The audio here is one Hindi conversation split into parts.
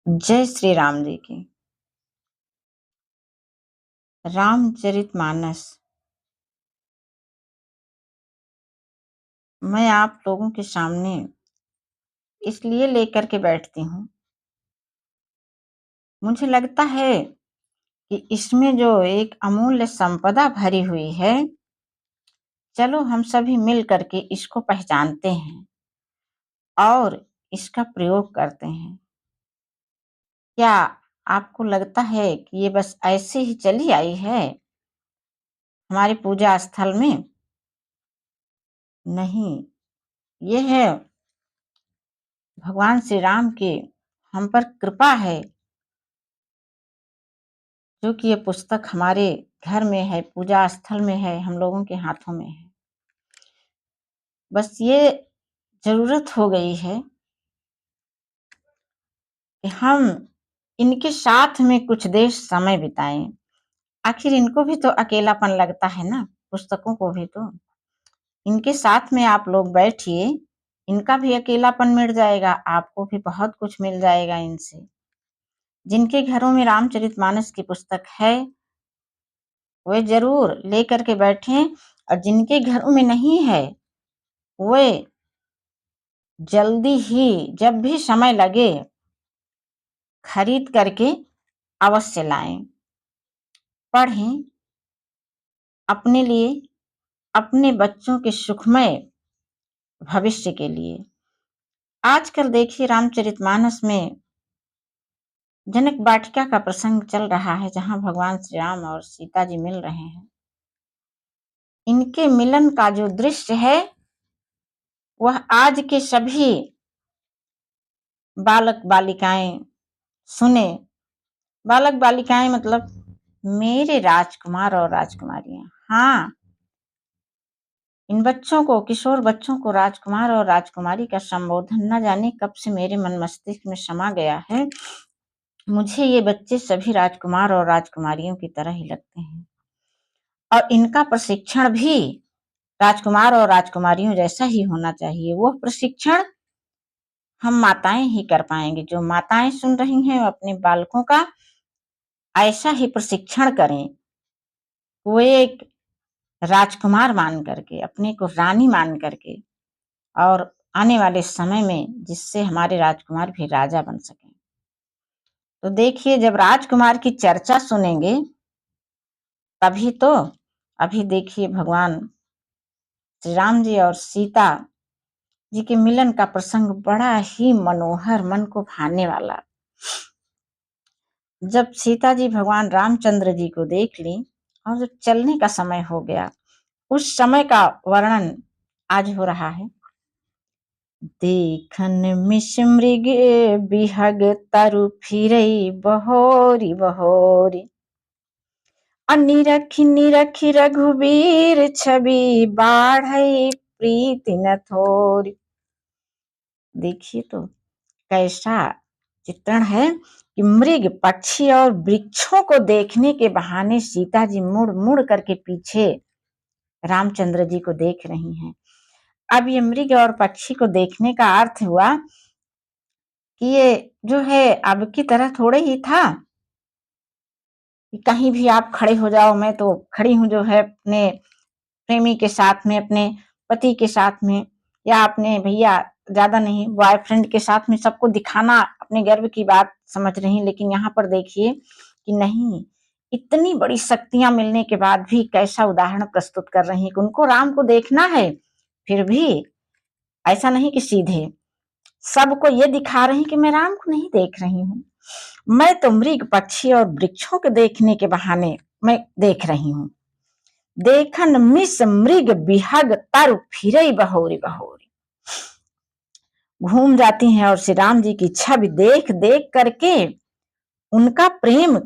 जय श्री राम जी की। रामचरितमानस मैं आप लोगों के सामने इसलिए लेकर के बैठती हूँ, मुझे लगता है कि इसमें जो एक अमूल्य संपदा भरी हुई है, चलो हम सभी मिल करके इसको पहचानते हैं और इसका प्रयोग करते हैं। क्या आपको लगता है कि ये बस ऐसे ही चली आई है हमारी पूजा स्थल में? नहीं, ये है भगवान श्री राम की हम पर कृपा है, जो कि ये पुस्तक हमारे घर में है, पूजा स्थल में है, हम लोगों के हाथों में है। बस ये ज़रूरत हो गई है कि हम इनके साथ में कुछ देर समय बिताएँ। आखिर इनको भी तो अकेलापन लगता है ना, पुस्तकों को भी तो। इनके साथ में आप लोग बैठिए, इनका भी अकेलापन मिट जाएगा, आपको भी बहुत कुछ मिल जाएगा इनसे। जिनके घरों में रामचरितमानस की पुस्तक है, वे ज़रूर लेकर के बैठें, और जिनके घरों में नहीं है, वे जल्दी ही जब भी समय लगे खरीद करके अवश्य लाएं, पढ़ें अपने लिए, अपने बच्चों के सुखमय भविष्य के लिए। आजकल देखिए रामचरितमानस में जनक वाटिका का प्रसंग चल रहा है, जहां भगवान श्री राम और सीता जी मिल रहे हैं। इनके मिलन का जो दृश्य है, वह आज के सभी बालक बालिकाएं सुने। बालक बालिकाएं मतलब मेरे राजकुमार और राजकुमारियां। हाँ, इन बच्चों को, किशोर बच्चों को राजकुमार और राजकुमारी का संबोधन न जाने कब से मेरे मन मस्तिष्क में समा गया है। मुझे ये बच्चे सभी राजकुमार और राजकुमारियों की तरह ही लगते हैं, और इनका प्रशिक्षण भी राजकुमार और राजकुमारियों जैसा ही होना चाहिए। वो प्रशिक्षण हम माताएं ही कर पाएंगे। जो माताएं सुन रही हैं, अपने बालकों का ऐसा ही प्रशिक्षण करें। वो एक राजकुमार मान करके, अपने को रानी मान करके, और आने वाले समय में जिससे हमारे राजकुमार भी राजा बन सकें। तो देखिए, जब राजकुमार की चर्चा सुनेंगे तभी तो। अभी देखिए भगवान श्री राम जी और सीता जी के मिलन का प्रसंग बड़ा ही मनोहर, मन को भाने वाला। जब सीता जी भगवान रामचंद्र जी को देख ली और जब चलने का समय हो गया, उस समय का वर्णन आज हो रहा है। देखन मिस मृग बिहग तरु फिरई बहोरी बहोरी, निरखी निरखी रघुबीर छवि बाढ़ई प्रीति न थोरी। देखिए तो कैसा चित्रण है कि मृग, पक्षी और वृक्षों को देखने के बहाने सीता जी मुड़ मुड़ करके पीछे रामचंद्र जी को देख रही हैं। अब ये मृग और पक्षी को देखने का अर्थ हुआ कि ये जो है अब की तरह थोड़े ही था कि कहीं भी आप खड़े हो जाओ, मैं तो खड़ी हूँ जो है अपने प्रेमी के साथ में, अपने पति के साथ में, या अपने भैया ज्यादा नहीं बॉयफ्रेंड के साथ में, सबको दिखाना अपने गर्व की बात समझ रही। लेकिन यहाँ पर देखिए कि नहीं, इतनी बड़ी शक्तियां मिलने के बाद भी कैसा उदाहरण प्रस्तुत कर रही है कि उनको राम को देखना है, फिर भी ऐसा नहीं कि सीधे सबको ये दिखा रही कि मैं राम को नहीं देख रही हूँ, मैं तो मृग, पक्षी और वृक्षों के देखने के बहाने मैं देख रही हूँ। देखन मिस मृग बिहग तरु फिरई बहोरी बहोरी, घूम जाती हैं और श्री राम जी की छवि देख देख करके उनका प्रेम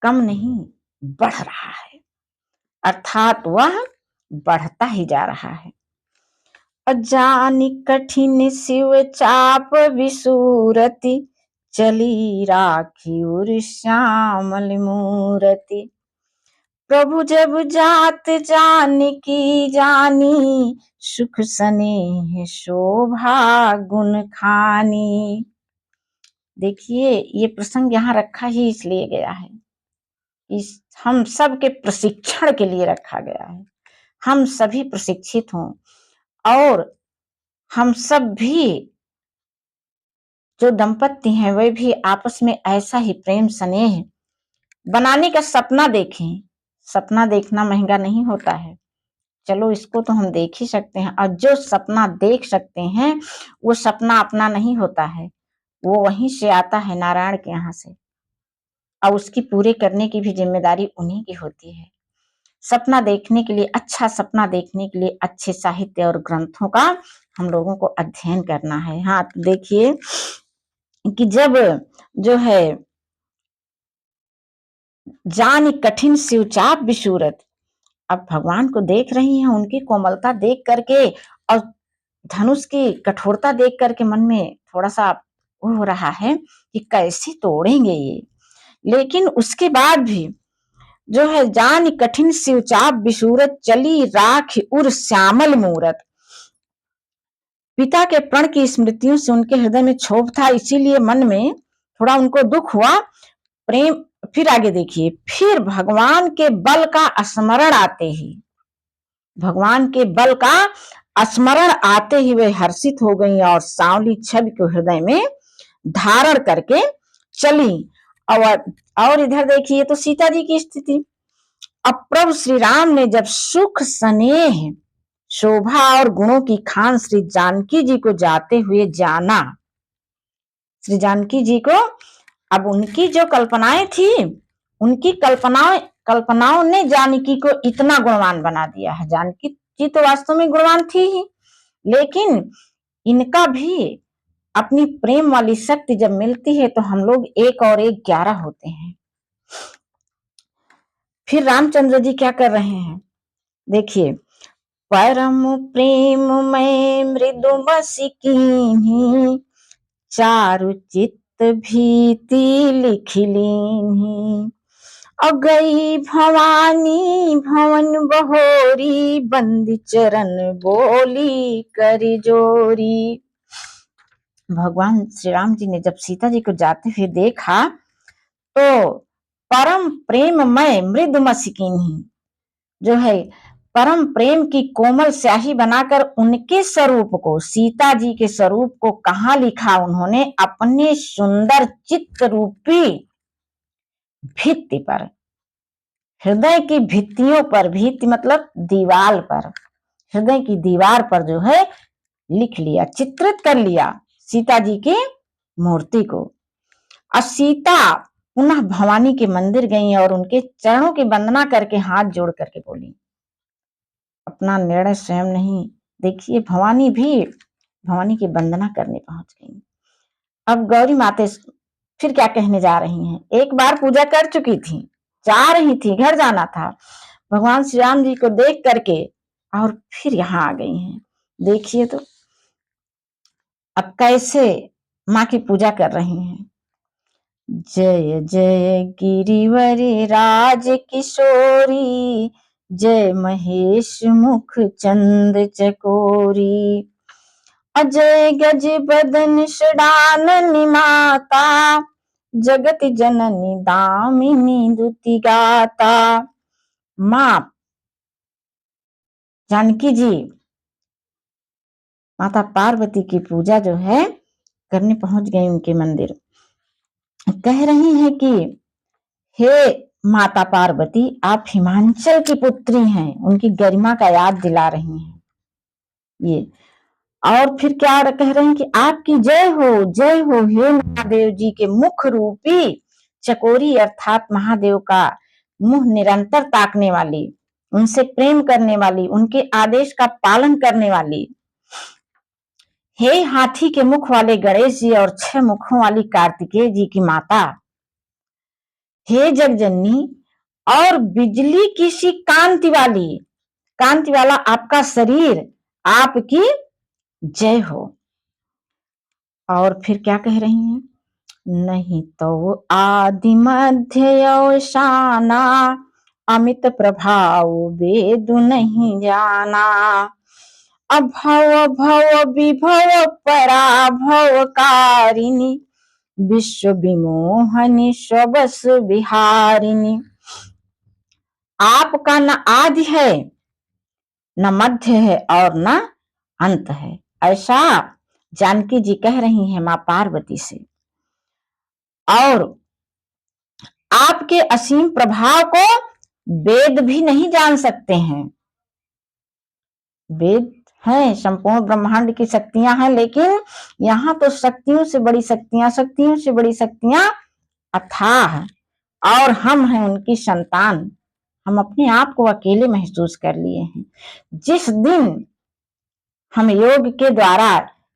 कम नहीं, बढ़ रहा है, अर्थात वह बढ़ता ही जा रहा है। अजानी कठिन शिव चाप विसूरति, चली राखी उर श्यामल मूरति। प्रभु जब जात जानकी जानी, सुख स्नेह शोभा गुण खानी। देखिए ये प्रसंग यहाँ रखा ही इसलिए गया है, इस हम सब के प्रशिक्षण के लिए रखा गया है। हम सभी प्रशिक्षित हों और हम सब भी जो दंपति हैं वे भी आपस में ऐसा ही प्रेम स्नेह बनाने का सपना देखें। सपना देखना महंगा नहीं होता है, चलो इसको तो हम देख ही सकते हैं, और जो सपना देख सकते हैं वो सपना अपना नहीं होता है, वो वहीं से आता है नारायण के यहाँ से, और उसकी पूरे करने की भी जिम्मेदारी उन्हीं की होती है। सपना देखने के लिए, अच्छा सपना देखने के लिए अच्छे साहित्य और ग्रंथों का हम लोगों को अध्ययन करना है। हाँ तो देखिए कि जब जो है जान कठिन शिवचाप विसूरत, अब भगवान को देख रही हैं, उनकी कोमलता देख करके और धनुष की कठोरता देख करके मन में थोड़ा सा वो हो रहा है कि कैसे तोड़ेंगे ये, लेकिन उसके बाद भी जो है जान कठिन शिवचाप विसूरत, चली राख उर श्यामल मूरत। पिता के प्रण की स्मृतियों से उनके हृदय में क्षोभ था, इसीलिए मन में थोड़ा उनको दुख हुआ, प्रेम। फिर आगे देखिए, फिर भगवान के बल का स्मरण आते ही, भगवान के बल का स्मरण आते ही वे हर्षित हो गई और सांवली छवि को हृदय में धारण करके चली। और इधर देखिए तो सीता जी की स्थिति, अब प्रभु श्री राम ने जब सुख स्नेह शोभा और गुणों की खान श्री जानकी जी को जाते हुए जाना, श्री जानकी जी को, अब उनकी जो कल्पनाएं थी, उनकी कल्पनाओं ने जानकी को इतना गुणवान बना दिया है। जानकी जी तो वास्तव में गुणवान थी ही, लेकिन इनका भी अपनी प्रेम वाली शक्ति जब मिलती है तो हम लोग 1 और 1 11 होते हैं। फिर रामचंद्र जी क्या कर रहे हैं, देखिए, परम प्रेम मैं मृदु बसी कीन्ही, चारु चित्त भीति लिख लीन्ही, गई भवानी भवन बहोरी, बंदी चरण बोली कर जोरी। भगवान श्री राम जी ने जब सीता जी को जाते हुए देखा तो परम प्रेममय मृदु मस्किनी, जो है परम प्रेम की कोमल स्याही बनाकर उनके स्वरूप को, सीता जी के स्वरूप को कहाँ लिखा उन्होंने, अपने सुंदर चित्त रूपी भित्ति पर, हृदय की भित्तियों पर, भित्ति मतलब दीवार पर, हृदय की दीवार पर जो है लिख लिया, चित्रित कर लिया सीता जी की मूर्ति को। और सीता पुनः भवानी के मंदिर गई और उनके चरणों की वंदना करके हाथ जोड़ करके बोली, अपना निर्णय स्वयं नहीं, देखिए भवानी भी भवानी की वंदना करने पहुंच गई। अब गौरी माते फिर क्या कहने जा रही हैं, एक बार पूजा कर चुकी थी, जा रही थी, घर जाना था, भगवान श्री राम जी को देख करके और फिर यहाँ आ गई हैं। देखिए तो अब कैसे माँ की पूजा कर रही हैं। जय जय गिरिवर राज किशोरी, जय महेश मुख चंद चकोरी, अजय गज बदन षडाननी माता, जगत जननी दामिनी दुति गाता। माँ जानकी जी माता पार्वती की पूजा जो है करने पहुंच गई उनके मंदिर, कह रही हैं कि हे माता पार्वती, आप हिमांचल की पुत्री हैं, उनकी गरिमा का याद दिला रही हैं ये। और फिर क्या कह रहे हैं कि आपकी जय हो हे महादेव जी के मुख रूपी चकोरी, अर्थात महादेव का मुंह निरंतर ताकने वाली, उनसे प्रेम करने वाली, उनके आदेश का पालन करने वाली। हे हाथी के मुख वाले गणेश जी और 6 मुखों वाली कार्तिकेय जी की माता, हे जगजननी और बिजली की सी कांति वाला आपका शरीर, आपकी जय हो। और फिर क्या कह रही हैं, नहीं तो आदि मध्य अवसाना, अमित प्रभाव वेद नहीं जाना, अभव भव विभव पराभव कारिणी, विश्व विमोहनी स्वबस विहारिणी। आपका न आदि है, न मध्य है और न अंत है, ऐसा जानकी जी कह रही हैं मां पार्वती से। और आपके असीम प्रभाव को वेद भी नहीं जान सकते हैं। वेद हैं, संपूर्ण ब्रह्मांड की शक्तियां हैं, लेकिन यहाँ तो शक्तियों से बड़ी शक्तियां, शक्तियों से बड़ी शक्तियां अथाह, और हम हैं उनकी संतान। हम अपने आप को अकेले महसूस कर लिए हैं। जिस दिन हम योग के द्वारा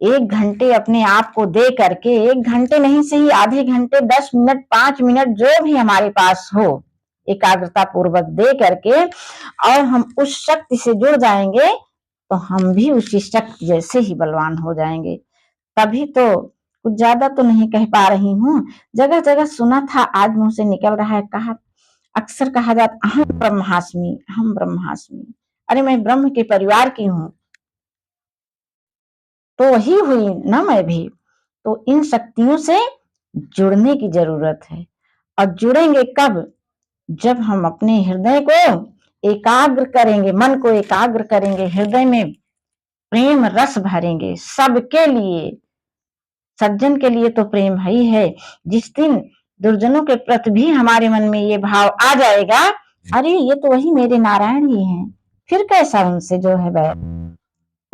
1 घंटे अपने आप को दे करके, 1 घंटे नहीं सही, आधे घंटे, 10 मिनट, 5 मिनट, जो भी हमारे पास हो, एकाग्रता पूर्वक दे करके, और हम उस शक्ति से जुड़ जाएंगे, तो हम भी उसी शक्ति जैसे ही बलवान हो जाएंगे। तभी तो कुछ ज्यादा तो नहीं कह पा रही हूँ, जगह जगह सुना था, आज मुंह से निकल रहा है। कहा, अक्सर कहा जाता, अहम ब्रह्मास्मि, अहम ब्रह्मास्मि। अरे मैं ब्रह्म के परिवार की हूँ, तो वही हुई ना मैं भी। तो इन शक्तियों से जुड़ने की जरूरत है। और जुड़ेंगे कब? जब हम अपने हृदय को एकाग्र करेंगे, मन को एकाग्र करेंगे, हृदय में प्रेम रस भरेंगे सबके लिए। सज्जन के लिए तो प्रेम है ही है। जिस दिन दुर्जनों के प्रति भी हमारे मन में ये भाव आ जाएगा, अरे ये तो वही मेरे नारायण ही हैं, फिर कैसा उनसे जो है वह,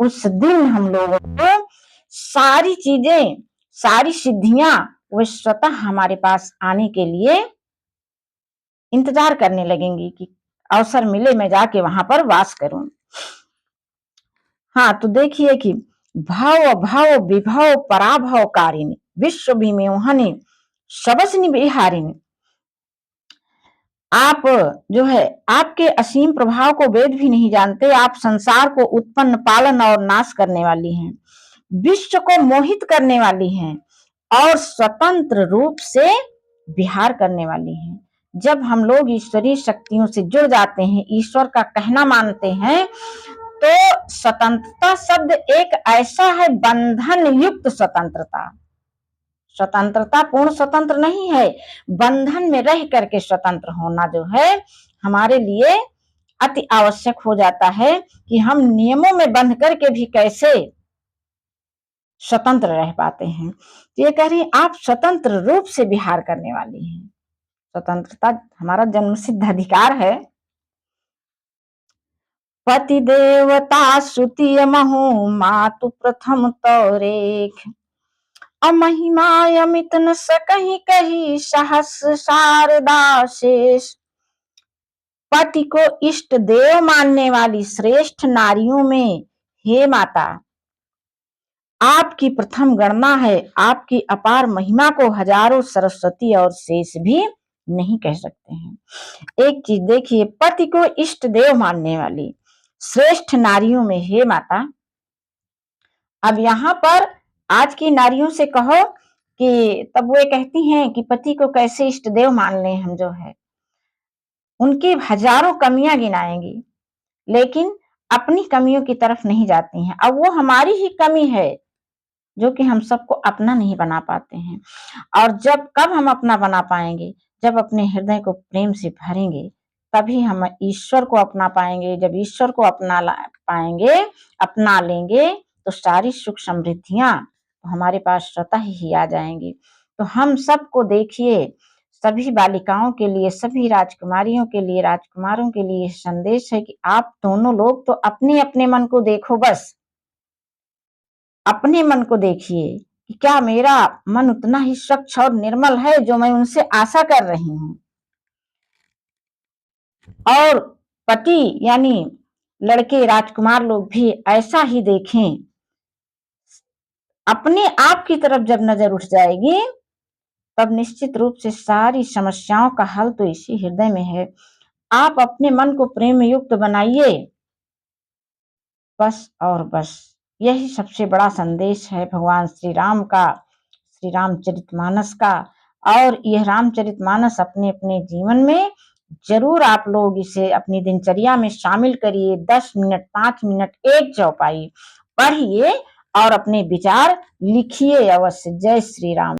उस दिन हम लोगों को सारी चीजें, सारी सिद्धियां वो स्वतः हमारे पास आने के लिए इंतजार करने लगेंगी कि अवसर मिले मैं जाके वहां पर वास करूं। हाँ, तो देखिए कि भाव भाव विभव पराभव कारिणी, विश्व विमोहनी सबसनि विहारिणी। आप जो है, आपके असीम प्रभाव को वेद भी नहीं जानते। आप संसार को उत्पन्न, पालन और नाश करने वाली हैं, विश्व को मोहित करने वाली हैं, और स्वतंत्र रूप से विहार करने वाली हैं। जब हम लोग ईश्वरीय शक्तियों से जुड़ जाते हैं, ईश्वर का कहना मानते हैं, तो स्वतंत्रता शब्द एक ऐसा है, बंधन युक्त स्वतंत्रता। स्वतंत्रता पूर्ण स्वतंत्र नहीं है, बंधन में रह करके स्वतंत्र होना जो है हमारे लिए अति आवश्यक हो जाता है, कि हम नियमों में बंध करके भी कैसे स्वतंत्र रह पाते हैं। तो ये कह रही, आप स्वतंत्र रूप से विहार करने वाली हैं। स्वतंत्रता हमारा जन्मसिद्ध अधिकार है। पति देवता श्रुति महु मातु प्रथम तौरेख, अमहिमा अमित न सकहि कही सहस्र शारदा शेष। पति को इष्ट देव मानने वाली श्रेष्ठ नारियों में, हे माता, आपकी प्रथम गणना है। आपकी अपार महिमा को हजारों सरस्वती और शेष भी नहीं कह सकते हैं। एक चीज देखिए, पति को इष्ट देव मानने वाली श्रेष्ठ नारियों में, हे माता। अब यहाँ पर आज की नारियों से कहो कि, तब वो कहती हैं कि पति को कैसे इष्ट देव मान लें हम, जो है उनकी हजारों कमियां गिनाएंगी, लेकिन अपनी कमियों की तरफ नहीं जाती हैं। अब वो हमारी ही कमी है जो कि हम सबको अपना नहीं बना पाते हैं। और जब कब हम अपना बना पाएंगे? जब अपने हृदय को प्रेम से भरेंगे, तभी हम ईश्वर को अपना पाएंगे। जब ईश्वर को अपना पाएंगे, अपना लेंगे, तो सारी सुख समृद्धियां हमारे पास स्वतः ही आ जाएंगी। तो हम सबको देखिए, सभी बालिकाओं के लिए, सभी राजकुमारियों के लिए, राजकुमारों के लिए संदेश है कि आप दोनों लोग तो अपने अपने मन को देखो, बस अपने मन को देखिए कि क्या मेरा मन उतना ही स्वच्छ और निर्मल है जो मैं उनसे आशा कर रही हूँ। और पति यानी लड़के, राजकुमार लोग भी ऐसा ही देखें। अपने आप की तरफ जब नजर उठ जाएगी, तब निश्चित रूप से सारी समस्याओं का हल तो इसी हृदय में है। आप अपने मन को प्रेम युक्त बनाइए, बस और बस। यही सबसे बड़ा संदेश है भगवान श्री राम का, श्री रामचरितमानस का। और यह रामचरितमानस अपने अपने जीवन में जरूर आप लोग इसे अपनी दिनचर्या में शामिल करिए। 10 मिनट, 5 मिनट, एक चौपाई पढ़िए और अपने विचार लिखिए अवश्य। जय श्री राम।